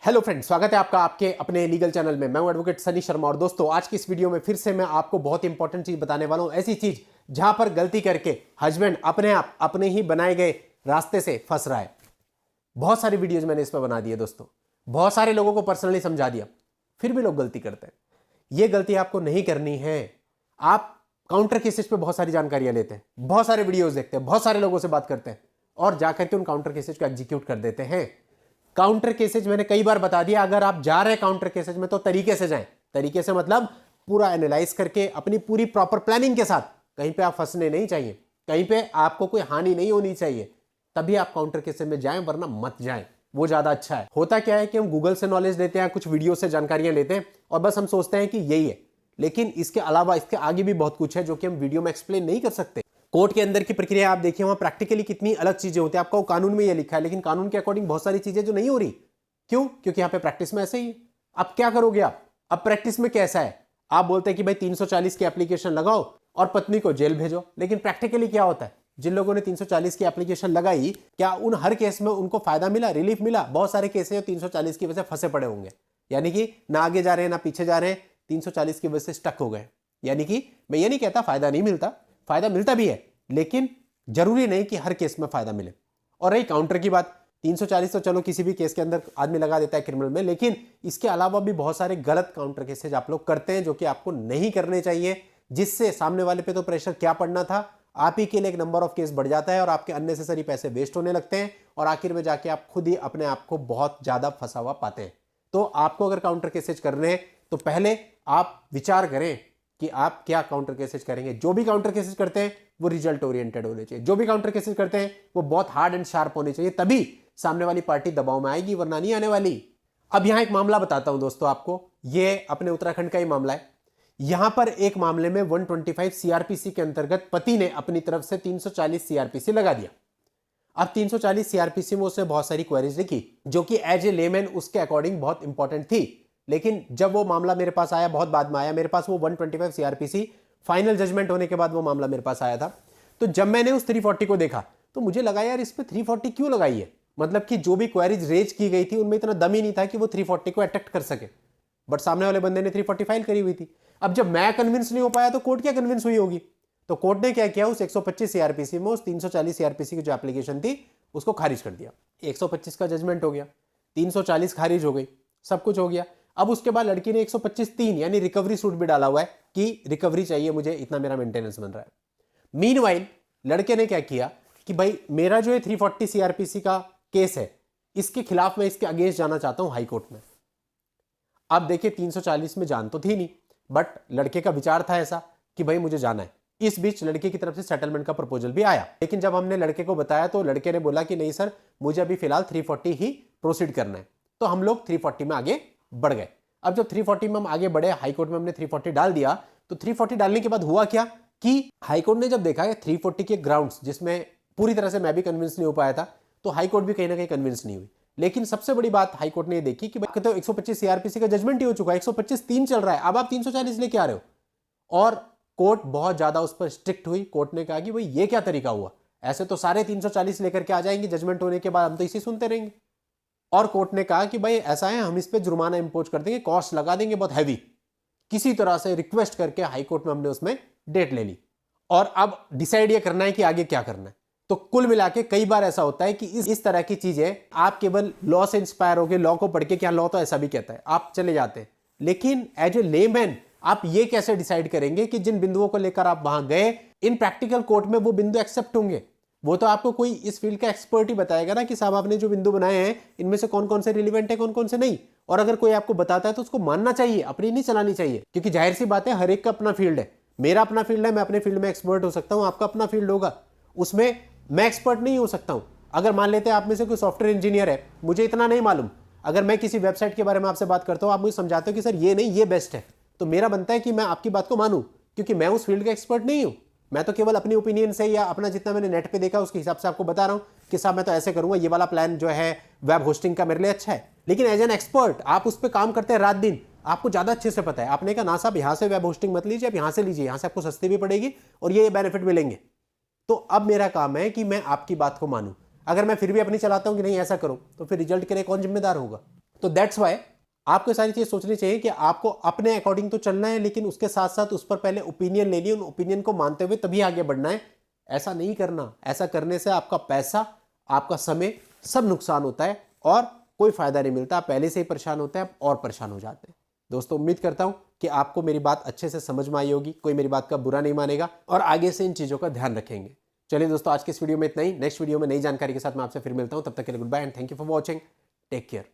Hello friends, स्वागत है आपका आपके अपने लीगल चैनल में। मैं हूं एडवोकेट सनी शर्मा और दोस्तों आज की इस वीडियो में फिर से मैं आपको बहुत इंपॉर्टेंट चीज बताने वाला हूं। ऐसी चीज जहां पर गलती करके हस्बैंड अपने आप अपने ही बनाए गए रास्ते से फंस रहा है। बहुत सारी वीडियोज मैंने इस पर बना दी है दोस्तों, बहुत सारे लोगों को पर्सनली समझा दिया, फिर भी लोग गलती करते हैं। यह गलती आपको नहीं करनी है। आप काउंटर केसेस पे बहुत सारी जानकारियां लेते हैं, बहुत सारे वीडियोज देखते हैं, बहुत सारे लोगों से बात करते हैं और जाकर के उन काउंटर केसेस को एग्जीक्यूट कर देते हैं। काउंटर केसेज मैंने कई बार बता दिया, अगर आप जा रहे हैं काउंटर केसेज में तो तरीके से जाएं। तरीके से मतलब पूरा एनालाइज करके अपनी पूरी प्रॉपर प्लानिंग के साथ। कहीं पे आप फंसने नहीं चाहिए, कहीं पे आपको कोई हानि नहीं होनी चाहिए, तभी आप काउंटर केसेज में जाएं, वरना मत जाएं, वो ज्यादा अच्छा है। होता क्या है कि हम गूगल से नॉलेज लेते हैं, कुछ वीडियो से जानकारियां लेते हैं और बस हम सोचते हैं कि यही है, लेकिन इसके अलावा इसके आगे भी बहुत कुछ है जो कि हम वीडियो में एक्सप्लेन नहीं कर सकते। कोर्ट के अंदर की प्रक्रिया आप देखिए, वहां प्रैक्टिकली कितनी अलग चीजें होती है। आपका वो कानून में ये लिखा है, लेकिन कानून के अकॉर्डिंग बहुत सारी चीजें जो नहीं हो रही। क्यों? क्योंकि यहां पे प्रैक्टिस में ऐसे ही है। अब क्या करोगे आप? अब प्रैक्टिस में कैसा है, आप बोलते हैं कि भाई 340 की एप्लीकेशन लगाओ और पत्नी को जेल भेजो, लेकिन प्रैक्टिकली क्या होता है? जिन लोगों ने 340 की एप्लीकेशन लगाई, क्या उन हर केस में उनको फायदा मिला, रिलीफ मिला? बहुत सारे केस है जो 340 की वजह से फंसे पड़े होंगे, यानी कि ना आगे जा रहे हैं ना पीछे जा रहे हैं, 340 की वजह से स्टक हो गए। यानी कि मैं ये नहीं कहता फायदा नहीं मिलता, फायदा मिलता भी है, लेकिन जरूरी नहीं कि हर केस में फायदा मिले। और रही काउंटर की बात, 340 तो चलो किसी भी केस के अंदर आदमी लगा देता है क्रिमिनल में, लेकिन इसके अलावा भी बहुत सारे गलत काउंटर केसेज आप लोग करते हैं जो कि आपको नहीं करने चाहिए, जिससे सामने वाले पे तो प्रेशर क्या पड़ना था, आप ही के लिए एक नंबर ऑफ केस बढ़ जाता है और आपके अननेसेसरी पैसे वेस्ट होने लगते हैं और आखिर में जाके आप खुद ही अपने आप को बहुत ज्यादा फंसा हुआ पाते हैं। तो आपको अगर काउंटर केसेज करने हैं तो पहले आप विचार करें कि आप क्या काउंटर केसेज करेंगे। जो भी काउंटर केसेज करते हैं वो रिजल्ट ओरिएंटेड होने चाहिए, जो भी काउंटर केसेज करते हैं वो बहुत हार्ड एंड शार्प होने चाहिए, तभी सामने वाली पार्टी दबाव में आएगी, वरना नहीं आने वाली। अब यहां एक मामला बताता हूं दोस्तों आपको, ये अपने उत्तराखंड का ही मामला है। यहां पर एक मामले में 125 सीआरपीसी के अंतर्गत पति ने अपनी तरफ से 340 सीआरपीसी लगा दिया। अब 340 सीआरपीसी में उसने बहुत सारी क्वेरीज लिखी जो कि एज ए लेमैन उसके अकॉर्डिंग बहुत इंपॉर्टेंट थी, लेकिन जब वो मामला मेरे पास आया, बहुत बाद में आया मेरे पास, वो 125 सीआरपीसी फाइनल जजमेंट होने के बाद वो मामला मेरे पास आया था। तो जब मैंने उस 340 को देखा तो मुझे लगा यार इस पे 340 क्यों लगाई है, मतलब कि जो भी क्वेरीज रेज की गई थी उनमें इतना दम ही नहीं था कि वो 340 को अटैक कर सके, बट सामने वाले बंदे ने 340 फाइल करी हुई थी। अब जब मैं कन्विंस नहीं हो पाया तो कोर्ट क्या कन्विंस हुई होगी? तो कोर्ट ने क्या किया, उस 125 सीआरपीसी में उस 340 सीआरपीसी की जो एप्लीकेशन थी उसको खारिज कर दिया। 125 का जजमेंट हो गया, 340 खारिज हो गई, सब कुछ हो गया। अब उसके बाद लड़की ने 125(3) यानी रिकवरी सूट भी डाला हुआ है कि रिकवरी चाहिए मुझे, इतना मेरा मेंटेनेंस बन रहा है। मीनवाइल लड़के ने क्या किया कि भाई मेरा जो है 340 सीआरपीसी का केस है, इसके खिलाफ मैं इसके अगेंस्ट जाना चाहता हूं हाई कोर्ट में। अब देखिए 340 में जान तो थी नहीं, बट लड़के का विचार था ऐसा कि भाई मुझे जाना है। इस बीच लड़के की तरफ से सेटलमेंट का प्रपोजल भी आया, लेकिन जब हमने लड़के को बताया तो लड़के ने बोला कि नहीं सर, मुझे अभी फिलहाल 340 ही प्रोसीड करना है। तो हम लोग 340 में आगे बढ़ गए। अब जब 340 में हम आगे बढ़े, हाईकोर्ट में हमने 340 डाल दिया, तो 340 डालने के बाद हुआ क्या कि हाईकोर्ट ने जब देखा कि 340 के ग्राउंड्स, जिसमें पूरी तरह से मैं भी कन्विंस नहीं हो पाया था, तो हाईकोर्ट भी कहीं ना कहीं कन्विंस नहीं हुई। लेकिन सबसे बड़ी बात हाईकोर्ट ने ये देखी कि भाई तो 125 सीआरपीसी का जजमेंट ही हो चुका है, 125(3) चल रहा है, अब आप 340 लेके आ रहे हो। और कोर्ट बहुत ज्यादा उस पर स्ट्रिक्ट हुई। कोर्ट ने कहा कि भाई ये क्या तरीका हुआ, ऐसे तो सारे 340 लेकर के आ जाएंगे जजमेंट होने के बाद, हम तो इसी सुनते रहेंगे। और कोर्ट ने कहा कि भाई ऐसा है, हम इस पे जुर्माना इंपोज कर देंगे, कॉस्ट लगा देंगे बहुत हैवी। किसी तरह से रिक्वेस्ट करके हाईकोर्ट में हमने उसमें डेट ले ली और अब डिसाइड ये करना है कि आगे क्या करना है। तो कुल मिला के कई बार ऐसा होता है कि इस तरह की चीजें आप केवल लॉ से इंस्पायर हो गए, लॉ को पढ़ के, क्या लॉ तो ऐसा भी कहता है, आप चले जाते हैं। लेकिन एज ए लेमैन आप ये कैसे डिसाइड करेंगे कि जिन बिंदुओं को लेकर आप वहां गए, इन प्रैक्टिकल कोर्ट में वो बिंदु एक्सेप्ट होंगे? वो तो आपको कोई इस फील्ड का एक्सपर्ट ही बताएगा ना कि साहब आपने जो बिंदु बनाए हैं इनमें से कौन कौन से रिलेवेंट है, कौन कौन से नहीं। और अगर कोई आपको बताता है तो उसको मानना चाहिए, अपनी नहीं चलानी चाहिए, क्योंकि जाहिर सी बात है हर एक का अपना फील्ड है। मेरा अपना फील्ड है, मैं अपने फील्ड में एक्सपर्ट हो सकता हूं, आपका अपना फील्ड होगा, उसमें मैं एक्सपर्ट नहीं हो सकता हूं। अगर मान लेते हैं आप में से कोई सॉफ्टवेयर इंजीनियर है, मुझे इतना नहीं मालूम, अगर मैं किसी वेबसाइट के बारे में आपसे बात करता हूं, आप मुझे समझाते हो कि सर ये नहीं ये बेस्ट है, तो मेरा बनता है कि मैं आपकी बात को मानूं, क्योंकि मैं उस फील्ड का एक्सपर्ट नहीं हूं। मैं तो केवल अपनी ओपिनियन से या अपना जितना मैंने नेट पे देखा उसके हिसाब से आपको बता रहा हूं कि साहब मैं तो ऐसे करूंगा, ये वाला प्लान जो है वेब होस्टिंग का मेरे लिए अच्छा है। लेकिन एज एन एक्सपर्ट आप उस पर काम करते हैं रात दिन, आपको ज्यादा अच्छे से पता है। आपने कहा ना साहब यहां से वेब होस्टिंग मत लीजिए, आप यहां से लीजिए, यहां से आपको सस्ती भी पड़ेगी और ये बेनिफिट मिलेंगे। तो अब मेरा काम है कि मैं आपकी बात को मानूं। अगर मैं फिर भी अपनी चलाता हूं कि नहीं ऐसा करो, तो फिर रिजल्ट के लिए कौन जिम्मेदार होगा? तो दैट्स वाई आपको सारी चीज सोचनी चाहिए कि आपको अपने अकॉर्डिंग तो चलना है, लेकिन उसके साथ साथ उस पर पहले ओपिनियन लेनी है, उन ओपिनियन को मानते हुए तभी आगे बढ़ना है। ऐसा नहीं करना, ऐसा करने से आपका पैसा, आपका समय सब नुकसान होता है और कोई फायदा नहीं मिलता। आप पहले से ही परेशान होते हैं, आप और परेशान हो जाते हैं। दोस्तों उम्मीद करता हूं कि आपको मेरी बात अच्छे से समझ में आई होगी, कोई मेरी बात का बुरा नहीं मानेगा और आगे से इन चीजों का ध्यान रखेंगे। चलिए दोस्तों, आज के इस वीडियो में इतना ही। नेक्स्ट वीडियो में नई जानकारी के साथ मैं आपसे फिर मिलता हूं। तब तक के लिए goodbye and thank you for watching. Take care.